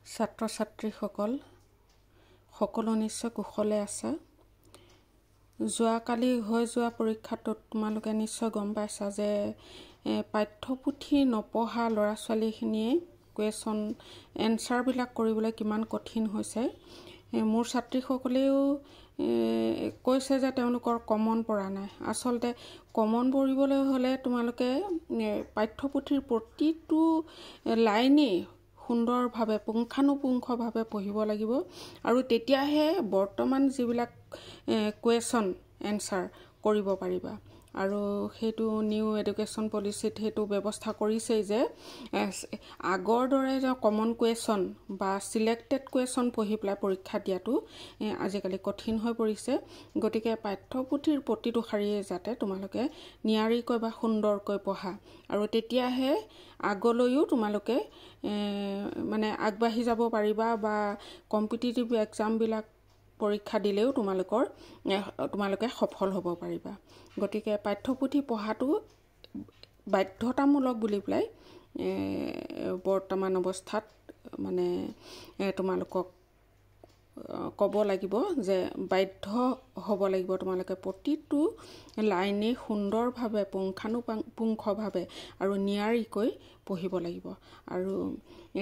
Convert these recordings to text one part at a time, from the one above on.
ছাত্ৰ ছাত্ৰীসকল সকলো নিশ্চয় কুশলে আছে। যোৱাকালি হৈ যোৱা পৰীক্ষাটোত তোমালোকে নিশ্চয় গম পাইছা যে পাঠ্যপুথি নপঢ়া ল'ৰা ছোৱালীখিনিয়ে কুৱেশ্যন এনচাৰবিলাক কৰিবলৈ কিমান কঠিন হৈছে। মোৰ ছাত্ৰীসকলেও কৈছে যে তেওঁলোকৰ কমন পৰা নাই। আচলতে কমন পঢ়িবলৈ হ'লে তোমালোকে পাঠ্যপুথিৰ প্ৰতিটো লাইনেই সুন্দৰভাৱে পুংখানুপুংখভাৱে পঢ়িব লাগিব আৰু তেতিয়াহে বৰ্তমান যিবিলাক কুৱেশ্যন এনচাৰ কৰিব পাৰিবা। আৰু সেইটো নিউ এডুকেশ্যন পলিচিত সেইটো ব্যৱস্থা কৰিছেই যে আগৰ দৰে যে কমন কুৱেশ্যন বা চিলেক্টেড কুৱেশ্যন পঢ়ি পেলাই পৰীক্ষা দিয়াটো আজিকালি কঠিন হৈ পৰিছে। গতিকে পাঠ্যপুথিৰ প্ৰতিটো শাৰীয়ে যাতে তোমালোকে নিয়াৰিকৈ বা সুন্দৰকৈ পঢ়া আৰু তেতিয়াহে আগলৈও তোমালোকে মানে আগবাঢ়ি যাব পাৰিবা বা কম্পিটিটিভ এক্সামবিলাক পৰীক্ষা দিলেও তোমালোকে সফল হ'ব পাৰিবা। গতিকে পাঠ্যপুথি পঢ়াটো বাধ্যতামূলক বুলি পেলাই বৰ্তমান অৱস্থাত মানে তোমালোকক ক'ব লাগিব যে বাধ্য হ'ব লাগিব। তোমালোকে প্ৰতিটো লাইনেই সুন্দৰভাৱে পুংখানুপুংখভাৱে আৰু নিয়াৰিকৈ পঢ়িব লাগিব আৰু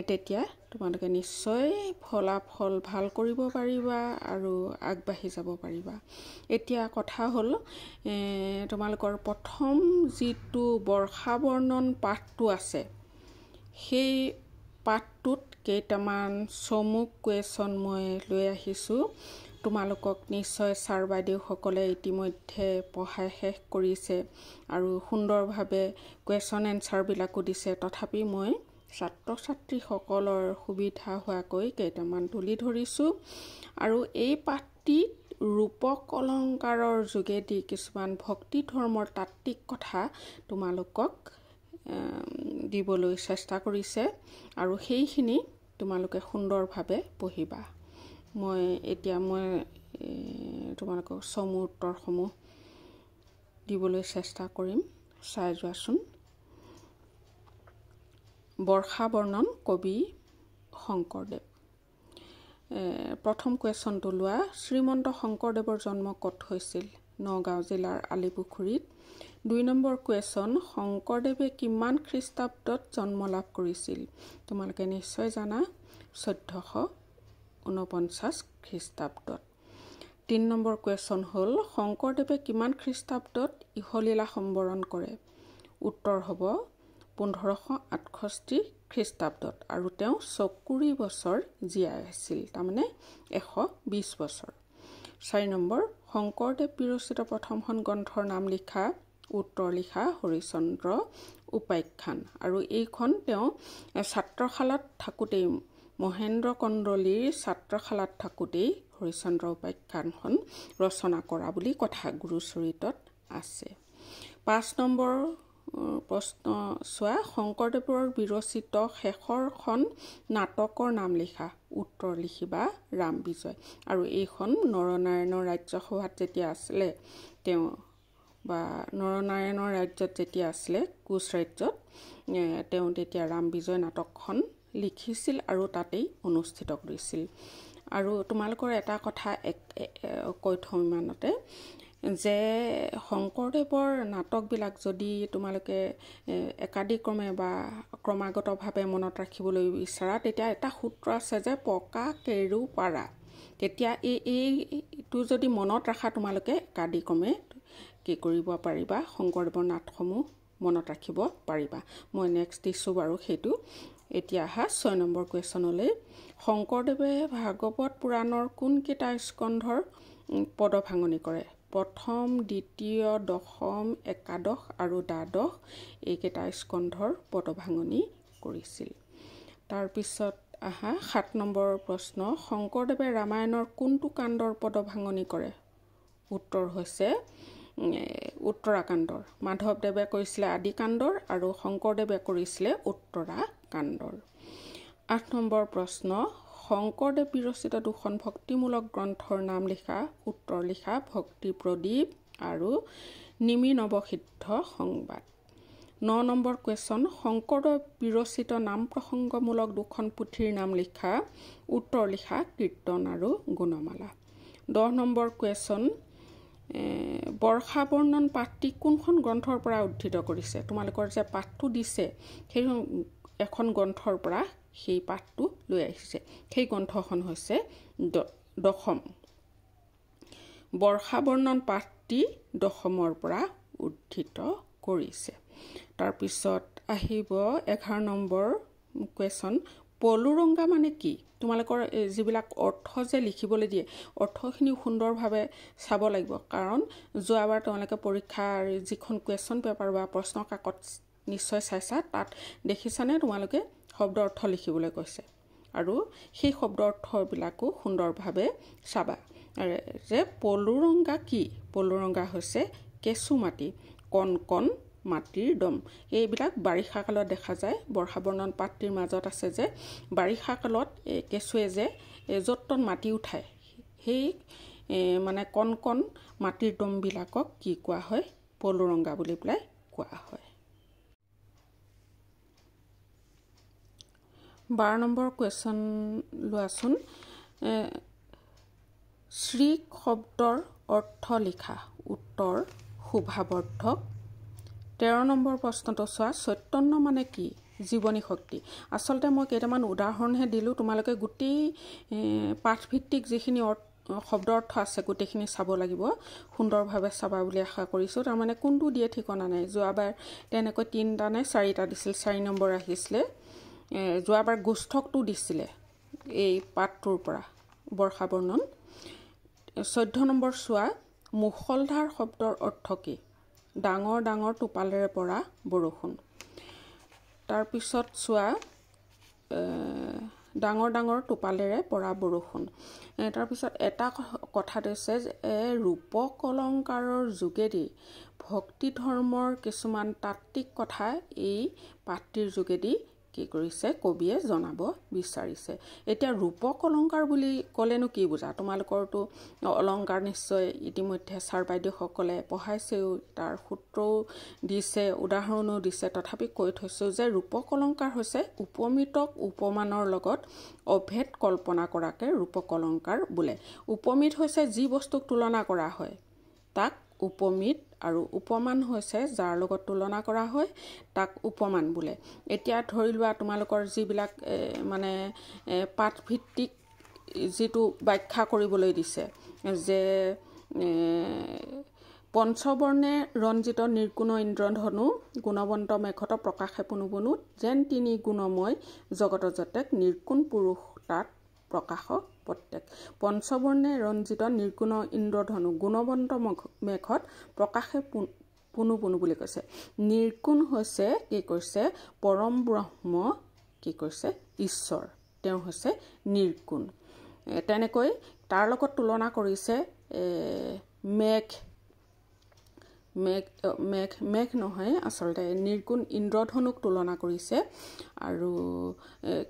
তেতিয়া তোমালোকে নিশ্চয় ফলাফল ভাল কৰিব পাৰিবা আৰু আগবাঢ়ি যাব পাৰিবা। এতিয়া কথা হ'ল তোমালোকৰ প্ৰথম যিটো বৰ্ষাবৰ্ণন পাঠটো আছে সেই পাঠটোত কেইটামান চমুক কুৱেশ্যন মই লৈ আহিছোঁ। তোমালোকক নিশ্চয় ছাৰ বাইদেউসকলে ইতিমধ্যে পঢ়াই শেষ কৰিছে আৰু সুন্দৰভাৱে কুৱেশ্যন এনচাৰবিলাকো দিছে। তথাপি মই ছাত্ৰ ছাত্ৰীসকলৰ সুবিধা হোৱাকৈ কেইটামান তুলি ধৰিছোঁ আৰু এই পাঠটিত ৰূপক অলংকাৰৰ যোগেদি কিছুমান ভক্তি ধৰ্মৰ তাত্ত্বিক কথা তোমালোকক দিবলৈ চেষ্টা কৰিছে আৰু সেইখিনি তোমালোকে সুন্দৰভাৱে পঢ়িবা। মই তোমালোকক চমু উত্তৰসমূহ দিবলৈ চেষ্টা কৰিম। চাই যোৱাচোন। বৰ্ষাবৰ্ণন কবি শংকৰদেৱ। প্ৰথম কুৱেশ্যনটো লোৱা, শ্ৰীমন্ত শংকৰদেৱৰ জন্ম ক'ত হৈছিল? নগাঁও জিলাৰ আলিপুখুৰীত। 2 নম্বৰ কুৱেশ্যন, শংকৰদেৱে কিমান খ্ৰীষ্টাব্দত জন্ম লাভ কৰিছিল? তোমালোকে নিশ্চয় জানা 1449 খ্ৰীষ্টাব্দত। 3 নম্বৰ কুৱেশ্যন হ'ল, শংকৰদেৱে কিমান খ্ৰীষ্টাব্দত ইহলীলা সম্বৰণ কৰে? উত্তৰ হ'ব 1568 খ্ৰীষ্টাব্দত আৰু তেওঁ 40 বছৰ জীয়াই আছিল, তাৰমানে 120 বছৰ। 4 নম্বৰ, শংকৰদেৱ বিৰচিত প্ৰথমখন গ্ৰন্থৰ নাম লিখা। উত্তৰ লিখা হৰিশ্চন্দ্ৰ উপাখ্যান আৰু এইখন তেওঁ ছাত্ৰশালাত থাকোঁতেই মহেন্দ্ৰ কন্দলীৰ ছাত্ৰশালাত থাকোঁতেই হৰিশ্চন্দ্ৰ উপাখ্যানখন ৰচনা কৰা বুলি কথা গুৰুচৰিতত আছে। 5 নম্বৰ প্ৰশ্ন চোৱা, শংকৰদেৱৰ বিৰচিত শেষৰখন নাটকৰ নাম লিখা। উত্তৰ লিখিবা ৰাম বিজয় আৰু এইখন নৰনাৰায়ণৰ ৰাজ্যসভাত যেতিয়া আছিলে তেওঁ বা নৰনাৰায়ণৰ ৰাজ্যত যেতিয়া আছিলে কোচ ৰাজ্যত তেওঁ তেতিয়া ৰাম বিজয় নাটকখন লিখিছিল আৰু তাতেই অনুষ্ঠিত কৰিছিল। আৰু তোমালোকৰ এটা কথা কৈ থওঁ ইমানতে যে শংকৰদেৱৰ নাটকবিলাক যদি তোমালোকে একাদিক্ৰমে বা ক্ৰমাগতভাৱে মনত ৰাখিবলৈ বিচাৰা তেতিয়া এটা সূত্ৰ আছে যে পকা কেৰু পাৰা। তেতিয়া এইটো যদি মনত ৰাখা তোমালোকে একাদিক্ৰমে কি কৰিব পাৰিবা, শংকৰদেৱৰ নাটসমূহ মনত ৰাখিব পাৰিবা। মই নেক্সট দিছোঁ বাৰু সেইটো। এতিয়া আহা 6 নম্বৰ কুৱেশ্যনলৈ। শংকৰদেৱে ভাগৱত পুৰাণৰ কোনকেইটা স্কন্ধৰ পদভাঙনি কৰে? প্ৰথম, দ্বিতীয়, দশম, একাদশ আৰু দ্বাদশ এইকেইটা স্কন্ধৰ পদভাঙনি কৰিছিল। তাৰপিছত আহা 7 নম্বৰ প্ৰশ্ন, শংকৰদেৱে ৰামায়ণৰ কোনটো কাণ্ডৰ পদভাঙনি কৰে? উত্তৰ হৈছে উত্তৰাকাণ্ডৰ। মাধৱদেৱে কৰিছিলে আদিকাণ্ডৰ আৰু শংকৰদেৱে কৰিছিলে উত্তৰাকাণ্ডৰ। 8 নম্বৰ প্ৰশ্ন, শংকৰদেৱ বিৰচিত 2খন ভক্তিমূলক গ্ৰন্থৰ নাম লিখা। উত্তৰ লিখা ভক্তি প্ৰদীপ আৰু নিমি নৱসিদ্ধ সংবাদ। 9 নম্বৰ কুৱেশ্যন শংকৰদেৱ বিৰচিত নাম প্ৰসংগমূলক দুখন পুথিৰ নাম লিখা উত্তৰ লিখা কীৰ্তন আৰু গুণমালা 10 নম্বৰ কুৱেশ্যন বৰ্ষা বৰ্ণন পাঠটি কোনখন গ্ৰন্থৰ পৰা উদ্ধৃত কৰিছে তোমালোকৰ যে পাঠটো দিছে সেই এখন গ্ৰন্থৰ পৰা সেই পাঠটো লৈ আহিছে সেই গ্ৰন্থখন হৈছে দশম বৰ্ষা বৰ্ণন পাঠটি দশমৰ পৰা উদ্ধৃত কৰিছে তাৰ পিছত আহিব 11 নম্বৰ কুৱেশ্যন পলুৰংগা মানে কি তোমালোকৰ যিবিলাক অৰ্থ যে লিখিবলৈ দিয়ে অৰ্থখিনি সুন্দৰভাৱে চাব লাগিব কাৰণ যোৱাবাৰ তোমালোকে পৰীক্ষাৰ যিখন কুৱেশ্যন পেপাৰ বা প্ৰশ্ন কাকত নিশ্চয় চাইছা তাত দেখিছানে তোমালোকে শব্দ অৰ্থ লিখিবলৈ কৈছে আৰু সেই শব্দ অৰ্থবিলাকো সুন্দৰভাৱে চাবা যে পলুৰংগা কি পলুৰংগা হৈছে কেঁচু মাটি কণ কণ মাটিৰ দম এইবিলাক বাৰিষা কালত দেখা যায় বৰ্ষা বৰ্ণন পাঠটিৰ মাজত আছে যে বাৰিষা কালত কেঁচুৱে যে যতন মাটি উঠায় সেই মানে কণ কণ মাটিৰ দমবিলাকক কি কোৱা হয় পলুৰংগা বুলি পেলাই কোৱা হয় 12 নম্বৰ কুৱেশ্যন লোৱাচোন শ্ৰী শব্দৰ অৰ্থ লিখা উত্তৰ শোভাবৰ্ধক 13 নম্বৰ প্ৰশ্নটো চোৱা চৈতন্য মানে কি জীৱনী শক্তি আচলতে মই কেইটামান উদাহৰণহে দিলোঁ তোমালোকে গোটেই পাঠভিত্তিক যিখিনি শব্দ অৰ্থ আছে গোটেইখিনি চাব লাগিব সুন্দৰভাৱে চাবা বুলি আশা কৰিছোঁ তাৰমানে কোনটো দিয়ে ঠিকনা নাই যোৱাবাৰ তেনেকৈ 3টা নে 4টা দিছিল 4 নম্বৰ আহিছিলে যোৱাবাৰ গোষ্ঠকটো দিছিলে এই পাঠটোৰ পৰা বৰ্ষা বৰ্ণন 14 নম্বৰ চোৱা মুখলধাৰ শব্দৰ অৰ্থ কি ডাঙৰ ডাঙৰ টোপালেৰে পৰা বৰষুণ তাৰ পিছত চোৱা ডাঙৰ ডাঙৰ টোপালেৰে পৰা বৰষুণ তাৰ পিছত এটা কথা দিছে যে ৰূপক অলংকাৰৰ যোগেদি ভক্তি ধৰ্মৰ কিছুমান তাত্ত্বিক কথা এই পাঠটিৰ যোগেদি কি কৰিছে কবিয়ে জনাব বিচাৰিছে এতিয়া ৰূপক অলংকাৰ বুলি ক'লেনো কি বুজা তোমালোকৰটো অলংকাৰ নিশ্চয় ইতিমধ্যে ছাৰ বাইদেউসকলে পঢ়াইছেও তাৰ সূত্ৰও দিছে উদাহৰণো দিছে তথাপি কৈ থৈছো যে ৰূপক অলংকাৰ হৈছে উপমিতক উপমানৰ লগত অভেদ কল্পনা কৰাকে ৰূপক অলংকাৰ বোলে উপমিত হৈছে যি বস্তুক তুলনা কৰা হয় তাক উপমিত আৰু উপমান হৈছে যাৰ লগত তুলনা কৰা হয় তাক উপমান বোলে এতিয়া ধৰি লোৱা তোমালোকৰ যিবিলাক মানে পাঠভিত্তিক যেটো ব্যাখ্যা কৰিবলৈ দিছে যে পঞ্চবৰ্ণে ৰঞ্জিত নিৰ্গুণ ইন্দ্ৰধনু গুণৱন্ত মেঘত প্ৰকাশে পুনুবনু যেন তিনি গুণময় জগত জতেক নিৰ্গুণ পুৰুষ তাত প্ৰকাশ প্ৰত্যেক পঞ্চবৰ্ণে ৰঞ্জিত নিৰ্গুণ ইন্দ্ৰধনু গুণৱন্ত মেঘত প্ৰকাশে পুনুবনু বুলি কৈছে নিৰ্গুণ হৈছে কি কৈছে পৰম ব্ৰহ্ম কি কৈছে ঈশ্বৰ তেওঁ হৈছে নিৰ্গুণ তেনেকৈ তাৰ লগত তুলনা কৰিছে মেঘ নহয় আচলতে নিৰ্গুণ ইন্দ্ৰধনুক তুলনা কৰিছে আৰু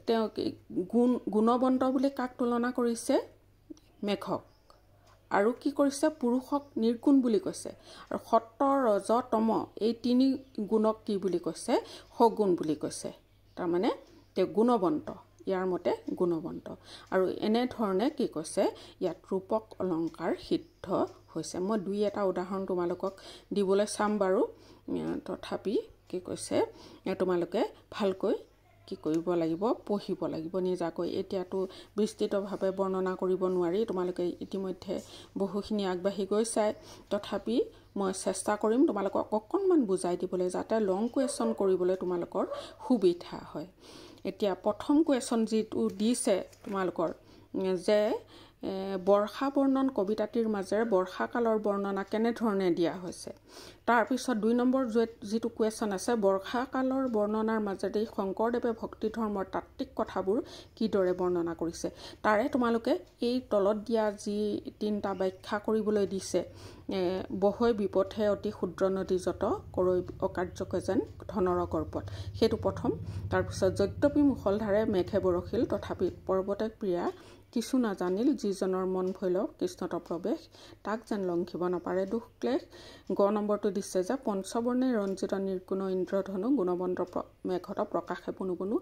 তেওঁ গুণৱন্ত বুলি কাক তুলনা কৰিছে মেঘক আৰু কি কৰিছে পুৰুষক নিৰ্গুণ বুলি কৈছে আৰু সত্য ৰজ তম এই তিনি গুণক কি বুলি কৈছে সগুণ বুলি কৈছে তাৰ মানে তেওঁ গুণৱন্ত ইয়াৰ মতে গুণৱন্ত আৰু এনে ধৰণে কি কৈছে ইয়াত ৰূপক অলংকাৰ সিদ্ধ হৈছে মই দুই এটা উদাহৰণ তোমালোকক দিবলৈ চাম বাৰু তথাপি কি কৈছে তোমালোকে ভালকৈ কি কৰিব লাগিব পঢ়িব লাগিব নিজাকৈ এতিয়াতো বিস্তৃতভাৱে বৰ্ণনা কৰিব নোৱাৰি তোমালোকে ইতিমধ্যে বহুখিনি আগবাঢ়ি গৈছে তথাপি মই চেষ্টা কৰিম তোমালোকক অকণমান বুজাই দিবলৈ যাতে লং কুৱেশ্যন কৰিবলৈ তোমালোকৰ সুবিধা হয় এতিয়া প্ৰথম কুৱেশ্যন যেটো দিছে তোমালোকৰ যে বৰ্ষা বৰ্ণন কবিতাটিৰ মাজেৰে বৰ্ষা কালৰ বৰ্ণনা কেনে ধৰণে দিয়া হৈছে তাৰ পিছত 2 নম্বৰ যেটো কুৱেশ্যন আছে বৰ্ষা কালৰ বৰ্ণনাৰ মাজেৰে শংকৰদেৱে ভক্তি ধৰ্মৰ তাত্ত্বিক কথাবোৰ কিদৰে বৰ্ণনা কৰিছে তাৰে তোমালোকে এই তলত দিয়া যি তিনটা ব্যাখ্যা কৰিবলৈ দিছে বহৈ বিপথে অতি ক্ষুদ্ৰ নদী যত কৰৈ অকাৰ্যকে যেন ধনৰ গৰ্ভত সেইটো প্ৰথম তাৰ পিছত যদ্যপি মুখলধাৰে মেঘে বৰষিল তথাপি পৰ্বতে প্ৰিয়া কিছু নাজানিল যিজনৰ মন ভৈল কৃষ্ণত প্ৰৱেশ তাক যেন লংঘিব নাপাৰে দুখ ক্লেশ গ নম্বৰটো দিছে যে পঞ্চবৰ্ণে ৰঞ্জিত নিৰ্গুণ ইন্দ্ৰধনু গুণবন্ত মেঘত প্ৰকাশে পুনু পুনু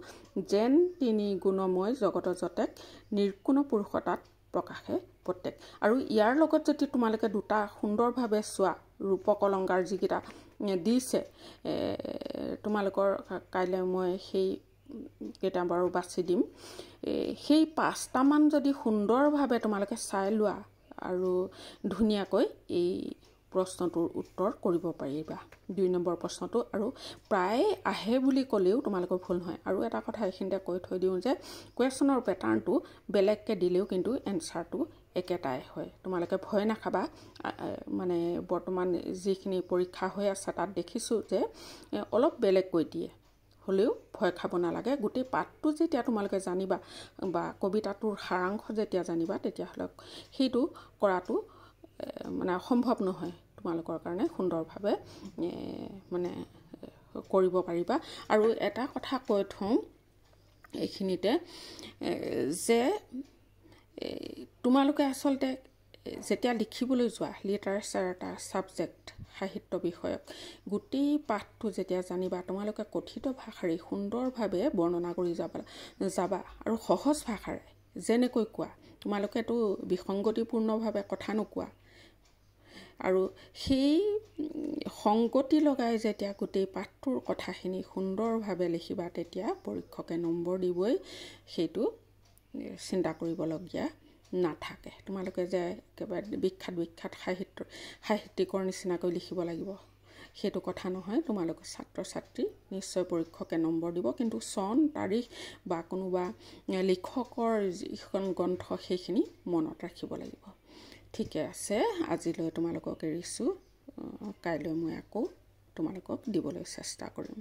যেন তিনি গুণময় জগত জতেক নিৰ্গুণ পুৰুষতাত প্ৰকাশে প্ৰত্যেক আৰু ইয়াৰ লগত যদি তোমালোকে দুটা সুন্দৰভাৱে চোৱা ৰূপক অলংকাৰ যিকেইটা দিছে তোমালোকৰ কাইলৈ মই সেই কেইটা বাৰু বাছি দিম সেই পাঁচটামান যদি সুন্দৰভাৱে তোমালোকে চাই লোৱা আৰু ধুনীয়াকৈ এই প্ৰশ্নটোৰ উত্তৰ কৰিব পাৰিবা 2 নম্বৰ প্ৰশ্নটো আৰু প্ৰায় আহে বুলি ক'লেও তোমালোকৰ ভুল নহয় আৰু এটা কথা এইখিনিতে কৈ থৈ দিওঁ যে কুৱেশ্যনৰ পেটাৰ্ণটো বেলেগকৈ দিলেও কিন্তু এনচাৰটো একেটাই হয় তোমালোকে ভয় নাখাবা মানে বৰ্তমান যিখিনি পৰীক্ষা হৈ আছে তাত দেখিছোঁ যে অলপ বেলেগকৈ দিয়ে হলেও ভয় খাব নালাগে গোটেই পাঠটো যেতিয়া তোমালোকে জানিবা বা কবিতাটোৰ সাৰাংশ যেতিয়া জানিবা তেতিয়াহ'লে সেইটো কৰাটো মানে সম্ভৱ নহয় তোমালোকৰ কাৰণে সুন্দৰভাৱে মানে কৰিব পাৰিবা আৰু এটা কথা কৈ থওঁ এইখিনিতে যে তোমালোকে আচলতে যেতিয়া লিখিবলৈ যোৱা লিটাৰেচাৰ এটা সাবজেক্ট সাহিত্য বিষয়ক গোটেই পাঠটো যেতিয়া জানিবা তোমালোকে কথিত ভাষাৰে সুন্দৰভাৱে বৰ্ণনা কৰি যাবা আৰু সহজ ভাষাৰে যেনেকৈ কোৱা তোমালোকেতো বিসংগতিপূৰ্ণভাৱে কথা নোকোৱা আৰু সেই সংগতি লগাই যেতিয়া গোটেই পাঠটোৰ কথাখিনি সুন্দৰভাৱে লিখিবা তেতিয়া পৰীক্ষকে নম্বৰ দিবই সেইটো চিন্তা কৰিবলগীয়া নাথাকে তোমালোকে যে একেবাৰে বিখ্যাত সাহিত্যিকৰ নিচিনাকৈ লিখিব লাগিব সেইটো কথা নহয় তোমালোকে ছাত্ৰ ছাত্ৰী নিশ্চয় পৰীক্ষকে নম্বৰ দিব কিন্তু চন তাৰিখ বা কোনোবা লিখকৰ যিখন গ্ৰন্থ সেইখিনি মনত ৰাখিব লাগিব ঠিকে আছে আজিলৈ তোমালোকক এৰিছোঁ কাইলৈ মই আকৌ তোমালোকক দিবলৈ চেষ্টা কৰিম